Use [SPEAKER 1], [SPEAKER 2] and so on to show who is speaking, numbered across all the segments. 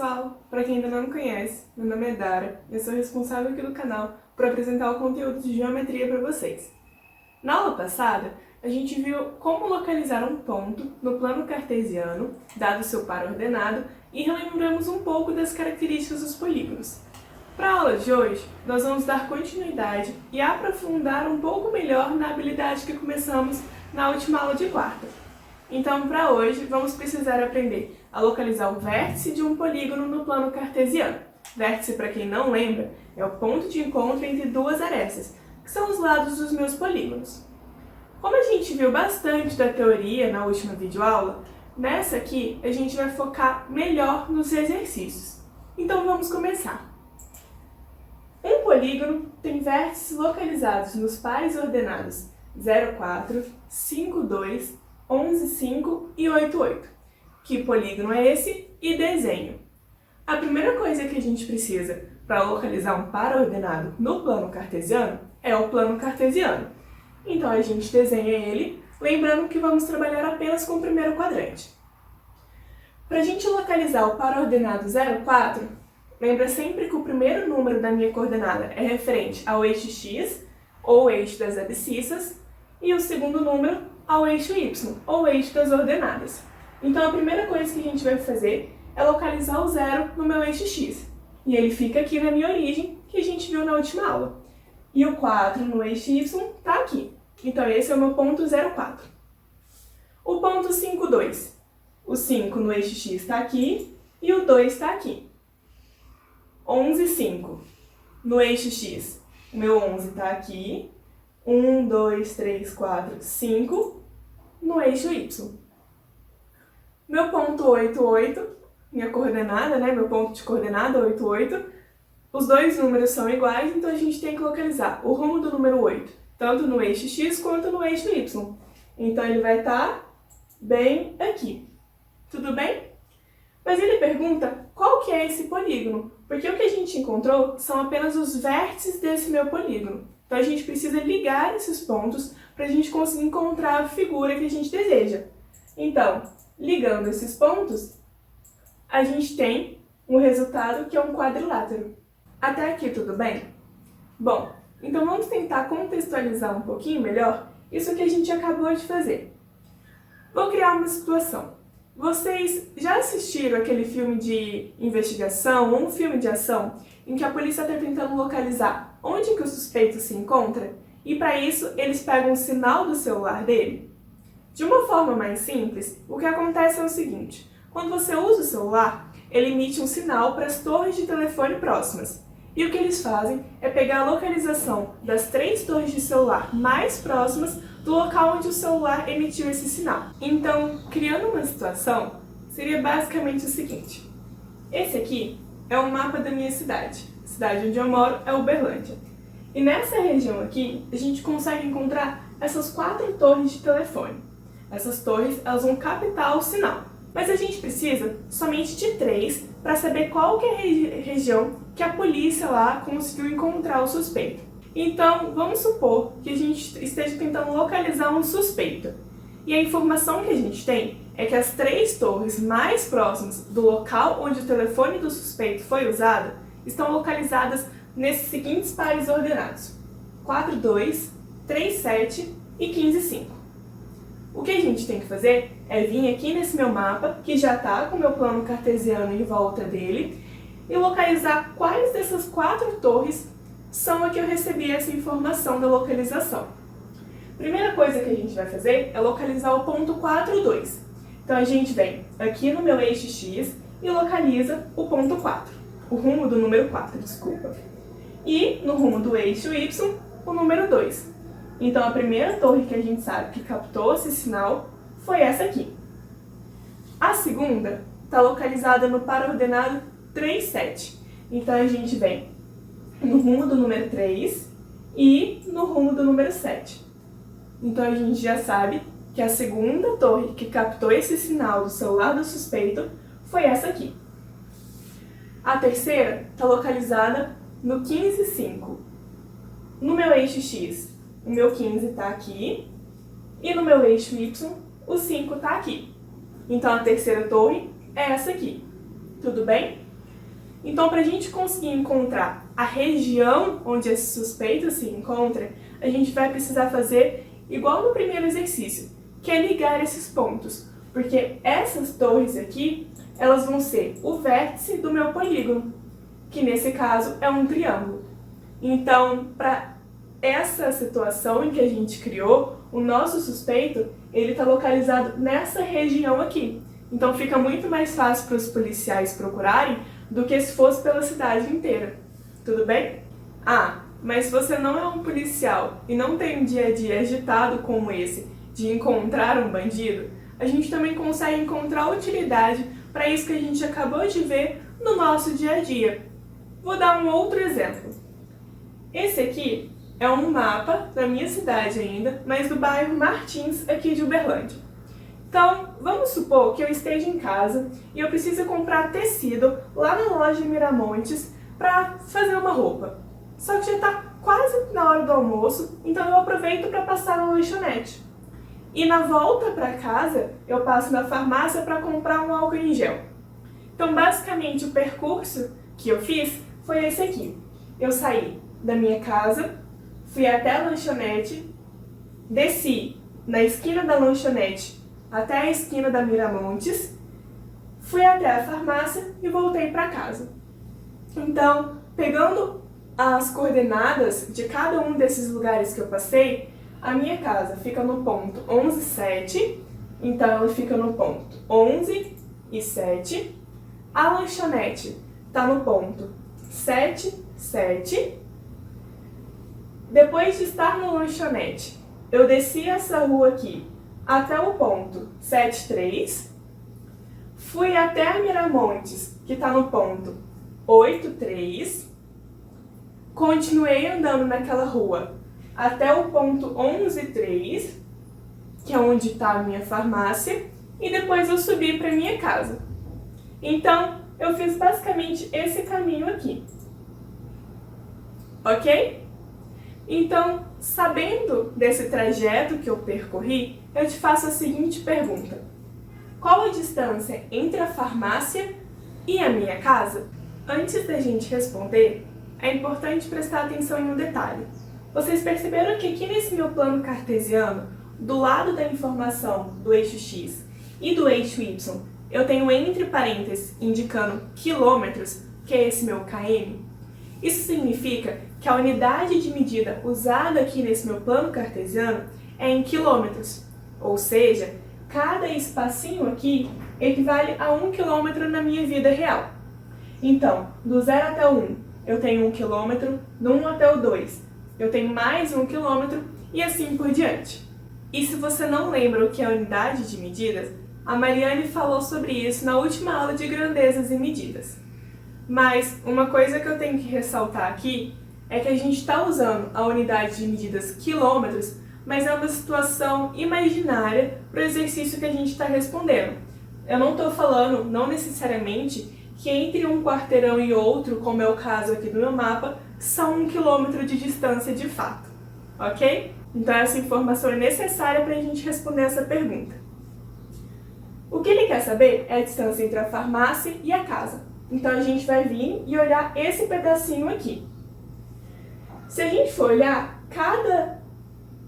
[SPEAKER 1] pessoal! Para quem ainda não me conhece, meu nome é Dara e eu sou responsável aqui do canal por apresentar o conteúdo de geometria para vocês. Na aula passada, a gente viu como localizar um ponto no plano cartesiano, dado seu par ordenado, e relembramos um pouco das características dos polígonos. Para a aula de hoje, nós vamos dar continuidade e aprofundar um pouco melhor na habilidade que começamos na última aula de quarta. Então, para hoje, vamos precisar aprender a localizar o vértice de um polígono no plano cartesiano. Vértice, para quem não lembra, é o ponto de encontro entre duas arestas, que são os lados dos meus polígonos. Como a gente viu bastante da teoria na última videoaula, nessa aqui a gente vai focar melhor nos exercícios. Então vamos começar. Um polígono tem vértices localizados nos pares ordenados 0, 4, 5, 2, 11, 5 e 8, 8. Que polígono é esse? E desenho. A primeira coisa que a gente precisa para localizar um par ordenado no plano cartesiano é o plano cartesiano. Então a gente desenha ele, lembrando que vamos trabalhar apenas com o primeiro quadrante. Para a gente localizar o par ordenado 0, 4, lembra sempre que o primeiro número da minha coordenada é referente ao eixo x, ou eixo das abscissas, e o segundo número ao eixo y, ou eixo das ordenadas. Então a primeira coisa que a gente vai fazer é localizar o zero no meu eixo x. E ele fica aqui na minha origem, que a gente viu na última aula. E o 4 no eixo y está aqui. Então esse é o meu ponto 0, 4. O ponto 5, 2. O 5 no eixo x está aqui e o 2 está aqui. 11, 5. No eixo x, o meu 11 está aqui. 1, 2, 3, 4, 5 no eixo y. Meu ponto 8, 8, minha coordenada, meu ponto de coordenada 8, 8, os dois números são iguais, então a gente tem que localizar o rumo do número 8, tanto no eixo x quanto no eixo y. Então ele vai estar bem aqui. Tudo bem? Mas ele pergunta qual que é esse polígono, porque o que a gente encontrou são apenas os vértices desse meu polígono. Então a gente precisa ligar esses pontos para a gente conseguir encontrar a figura que a gente deseja. Então, ligando esses pontos, a gente tem um resultado que é um quadrilátero. Até aqui tudo bem? Bom, então vamos tentar contextualizar um pouquinho melhor isso que a gente acabou de fazer. Vou criar uma situação. Vocês já assistiram aquele filme de investigação ou um filme de ação em que a polícia está tentando localizar onde que o suspeito se encontra e para isso eles pegam o sinal do celular dele? De uma forma mais simples, o que acontece é o seguinte: quando você usa o celular, ele emite um sinal para as torres de telefone próximas. E o que eles fazem é pegar a localização das 3 torres de celular mais próximas do local onde o celular emitiu esse sinal. Então, criando uma situação, seria basicamente o seguinte: esse aqui é um mapa da minha cidade. A cidade onde eu moro é Uberlândia. E nessa região aqui, a gente consegue encontrar essas 4 torres de telefone. Essas torres, elas vão captar o sinal. Mas a gente precisa somente de 3 para saber qual que é a região que a polícia lá conseguiu encontrar o suspeito. Então, vamos supor que a gente esteja tentando localizar um suspeito. E a informação que a gente tem é que as 3 torres mais próximas do local onde o telefone do suspeito foi usado estão localizadas nesses seguintes pares ordenados: 4, 2, 3, 7 e 15, 5. O que a gente tem que fazer é vir aqui nesse meu mapa, que já está com o meu plano cartesiano em volta dele, e localizar quais dessas 4 torres são a que eu recebi essa informação da localização. Primeira coisa que a gente vai fazer é localizar o ponto 4, 2. Então a gente vem aqui no meu eixo x e localiza o ponto 4, o rumo do número 4, desculpa. E no rumo do eixo y, o número 2. Então a primeira torre que a gente sabe que captou esse sinal foi essa aqui. A segunda está localizada no par ordenado 3, 7. Então a gente vem no rumo do número 3 e no rumo do número 7. Então a gente já sabe que a segunda torre que captou esse sinal do celular do suspeito foi essa aqui. A terceira está localizada no 15, 5. No meu eixo x, o meu 15 está aqui, e no meu eixo y, o 5 está aqui. Então a terceira torre é essa aqui. Tudo bem? Então, para a gente conseguir encontrar a região onde esse suspeito se encontra, a gente vai precisar fazer igual no primeiro exercício, que é ligar esses pontos, porque essas torres aqui, elas vão ser o vértice do meu polígono, que nesse caso é um triângulo. Então, para essa situação em que a gente criou, o nosso suspeito, ele está localizado nessa região aqui. Então fica muito mais fácil para os policiais procurarem do que se fosse pela cidade inteira. Tudo bem? Ah, mas se você não é um policial e não tem um dia a dia agitado como esse de encontrar um bandido, a gente também consegue encontrar utilidade para isso que a gente acabou de ver no nosso dia a dia. Vou dar um outro exemplo. Esse aqui é um mapa da minha cidade ainda, mas do bairro Martins, aqui de Uberlândia. Então, vamos supor que eu esteja em casa e eu preciso comprar tecido lá na loja Miramontes para fazer uma roupa. Só que já está quase na hora do almoço, então eu aproveito para passar na lanchonete. E na volta para casa, eu passo na farmácia para comprar um álcool em gel. Então, basicamente, o percurso que eu fiz foi esse aqui. Eu saí da minha casa, fui até a lanchonete, desci na esquina da lanchonete até a esquina da Miramontes, fui até a farmácia e voltei para casa. Então, pegando as coordenadas de cada um desses lugares que eu passei, a minha casa fica no ponto 11,7, então ela fica no ponto 11 e 7. A lanchonete está no ponto 7,7. Depois de estar na lanchonete, eu desci essa rua aqui até o ponto 7,3. Fui até a Miramontes, que está no ponto 8,3. Continuei andando naquela rua até o ponto 11,3, que é onde está a minha farmácia, e depois eu subi para minha casa. Então, eu fiz basicamente esse caminho aqui. Ok? Então, sabendo desse trajeto que eu percorri, eu te faço a seguinte pergunta. Qual a distância entre a farmácia e a minha casa? Antes da gente responder, é importante prestar atenção em um detalhe. Vocês perceberam que aqui nesse meu plano cartesiano, do lado da informação do eixo X e do eixo Y, eu tenho entre parênteses indicando quilômetros, que é esse meu km? Isso significa que a unidade de medida usada aqui nesse meu plano cartesiano é em quilômetros, ou seja, cada espacinho aqui equivale a 1 quilômetro na minha vida real. Então, do 0 até o 1, eu tenho 1 quilômetro, do 1 até o 2, eu tenho mais 1 quilômetro e assim por diante. E se você não lembra o que é unidade de medidas, a Mariane falou sobre isso na última aula de grandezas e medidas. Mas uma coisa que eu tenho que ressaltar aqui é que a gente está usando a unidade de medidas quilômetros, mas é uma situação imaginária para o exercício que a gente está respondendo. Eu não estou falando, não necessariamente, que entre um quarteirão e outro, como é o caso aqui do meu mapa, são 1 quilômetro de distância de fato, ok? Então essa informação é necessária para a gente responder essa pergunta. O que ele quer saber é a distância entre a farmácia e a casa. Então a gente vai vir e olhar esse pedacinho aqui. Se a gente for olhar, cada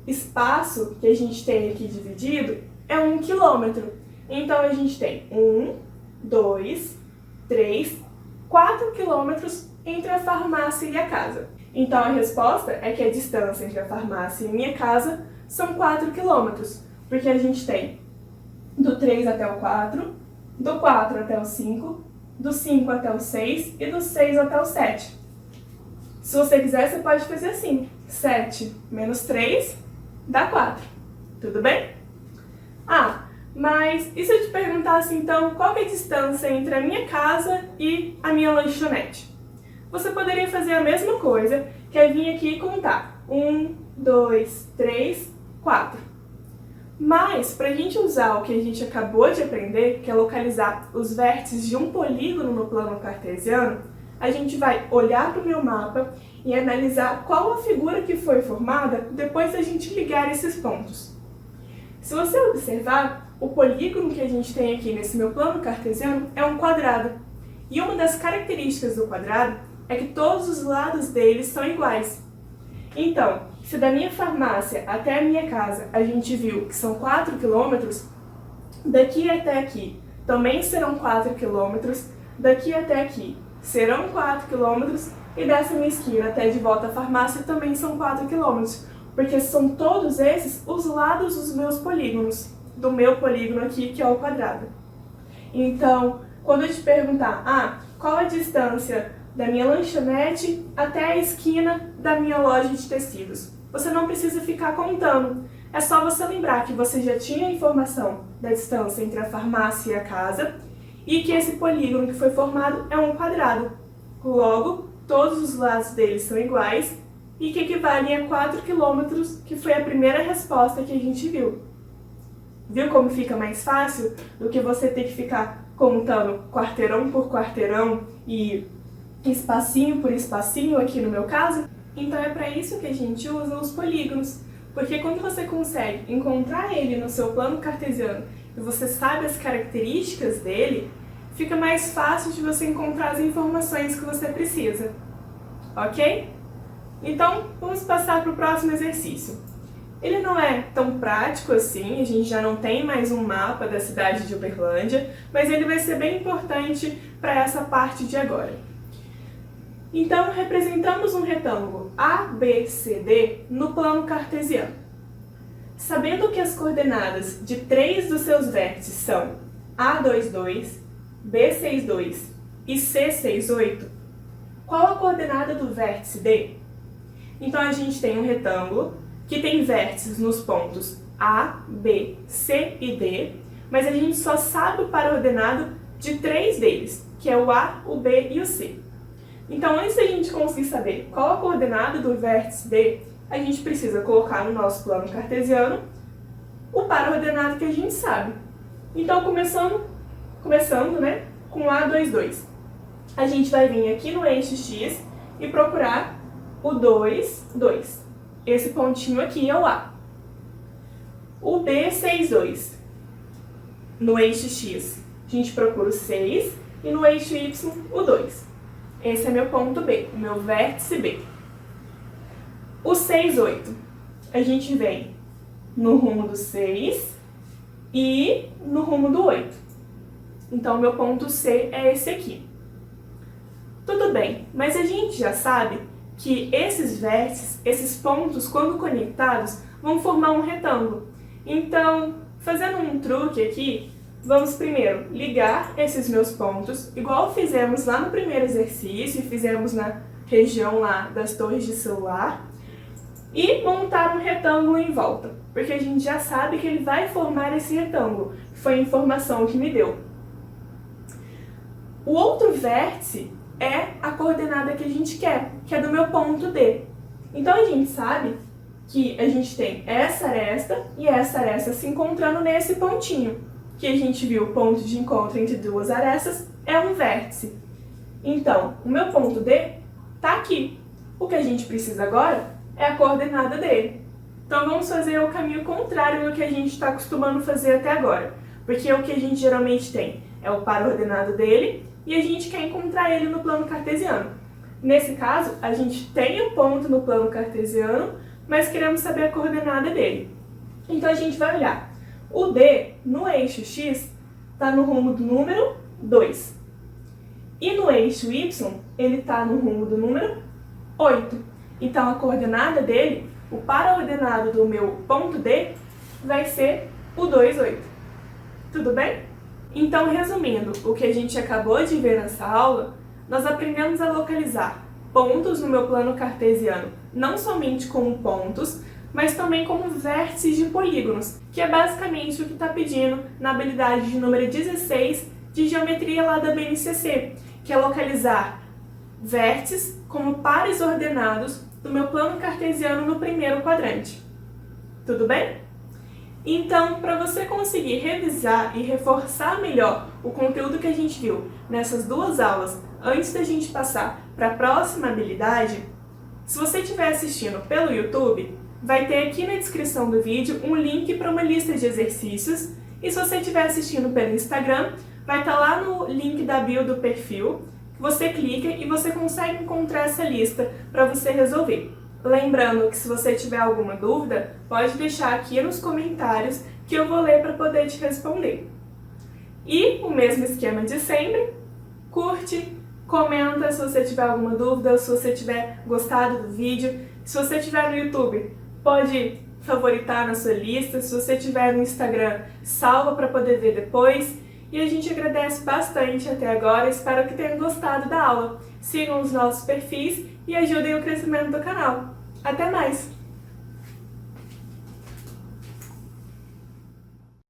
[SPEAKER 1] espaço que a gente tem aqui dividido é 1 quilômetro. Então a gente tem 1, 2, 3, 4 quilômetros entre a farmácia e a casa. Então a resposta é que a distância entre a farmácia e minha casa são 4 quilômetros, porque a gente tem do 3 até o 4, do 4 até o 5, do 5 até o 6 e do 6 até o 7. Se você quiser, você pode fazer assim, 7 menos 3 dá 4, tudo bem? Ah, mas e se eu te perguntasse então qual que é a distância entre a minha casa e a minha lanchonete? Você poderia fazer a mesma coisa, que é vir aqui e contar 1, 2, 3, 4. Mas, para a gente usar o que a gente acabou de aprender, que é localizar os vértices de um polígono no plano cartesiano, a gente vai olhar para o meu mapa e analisar qual a figura que foi formada depois da gente ligar esses pontos. Se você observar, o polígono que a gente tem aqui nesse meu plano cartesiano é um quadrado. E uma das características do quadrado é que todos os lados dele são iguais. Então, se da minha farmácia até a minha casa a gente viu que são 4 km, daqui até aqui também serão 4 km, daqui até aqui serão 4 km e dessa minha esquina até de volta à farmácia também são 4 km, porque são todos esses os lados dos meus polígonos, do meu polígono aqui, que é o quadrado. Então, quando eu te perguntar, qual a distância da minha lanchonete até a esquina da minha loja de tecidos, você não precisa ficar contando. É só você lembrar que você já tinha a informação da distância entre a farmácia e a casa e que esse polígono que foi formado é um quadrado. Logo, todos os lados dele são iguais e que equivalem a 4 km, que foi a primeira resposta que a gente viu. Viu como fica mais fácil do que você ter que ficar contando quarteirão por quarteirão e espacinho por espacinho aqui no meu caso? Então é para isso que a gente usa os polígonos, porque quando você consegue encontrar ele no seu plano cartesiano e você sabe as características dele, fica mais fácil de você encontrar as informações que você precisa, ok? Então, vamos passar para o próximo exercício. Ele não é tão prático assim, a gente já não tem mais um mapa da cidade de Uberlândia, mas ele vai ser bem importante para essa parte de agora. Então, representamos um retângulo ABCD no plano cartesiano. Sabendo que as coordenadas de 3 dos seus vértices são A22, B62 e C68, qual a coordenada do vértice D? Então, a gente tem um retângulo que tem vértices nos pontos A, B, C e D, mas a gente só sabe o par ordenado de 3 deles, que é o A, o B e o C. Então, antes da gente conseguir saber qual a coordenada do vértice D, a gente precisa colocar no nosso plano cartesiano o par ordenado que a gente sabe. Então, começando com A22. A gente vai vir aqui no eixo X e procurar o 2, 2. Esse pontinho aqui é o A. O B62. No eixo X, a gente procura o 6 e no eixo Y, o 2. Esse é meu ponto B, o meu vértice B. O 6, 8. A gente vem no rumo do 6 e no rumo do 8. Então, meu ponto C é esse aqui. Tudo bem, mas a gente já sabe que esses vértices, esses pontos, quando conectados, vão formar um retângulo. Então, fazendo um truque aqui, vamos primeiro ligar esses meus pontos, igual fizemos lá no primeiro exercício, fizemos na região lá das torres de celular, e montar um retângulo em volta, porque a gente já sabe que ele vai formar esse retângulo, foi a informação que me deu. O outro vértice é a coordenada que a gente quer, que é do meu ponto D. Então a gente sabe que a gente tem essa aresta e essa aresta se encontrando nesse pontinho, que a gente viu o ponto de encontro entre duas arestas é um vértice. Então, o meu ponto D está aqui. O que a gente precisa agora é a coordenada dele. Então vamos fazer o caminho contrário do que a gente está acostumando fazer até agora, porque o que a gente geralmente tem é o par ordenado dele e a gente quer encontrar ele no plano cartesiano. Nesse caso, a gente tem o ponto no plano cartesiano, mas queremos saber a coordenada dele. Então a gente vai olhar. O D, no eixo X, está no rumo do número 2. E no eixo Y, ele está no rumo do número 8. Então a coordenada dele, o par ordenado do meu ponto D, vai ser o 2, 8. Tudo bem? Então, resumindo o que a gente acabou de ver nessa aula, nós aprendemos a localizar pontos no meu plano cartesiano, não somente como pontos, mas também como vértices de polígonos, que é basicamente o que está pedindo na habilidade de número 16 de geometria lá da BNCC, que é localizar vértices como pares ordenados do meu plano cartesiano no primeiro quadrante. Tudo bem? Então, para você conseguir revisar e reforçar melhor o conteúdo que a gente viu nessas duas aulas antes da gente passar para a próxima habilidade, se você estiver assistindo pelo YouTube, vai ter aqui na descrição do vídeo um link para uma lista de exercícios, e se você estiver assistindo pelo Instagram, vai estar lá no link da bio do perfil, que você clica e você consegue encontrar essa lista para você resolver. Lembrando que se você tiver alguma dúvida, pode deixar aqui nos comentários que eu vou ler para poder te responder. E o mesmo esquema de sempre, curte, comenta se você tiver alguma dúvida, se você tiver gostado do vídeo. Se você estiver no YouTube, pode favoritar na sua lista. Se você estiver no Instagram, salva para poder ver depois. E a gente agradece bastante até agora, espero que tenham gostado da aula. Sigam os nossos perfis e ajudem o crescimento do canal. Até mais!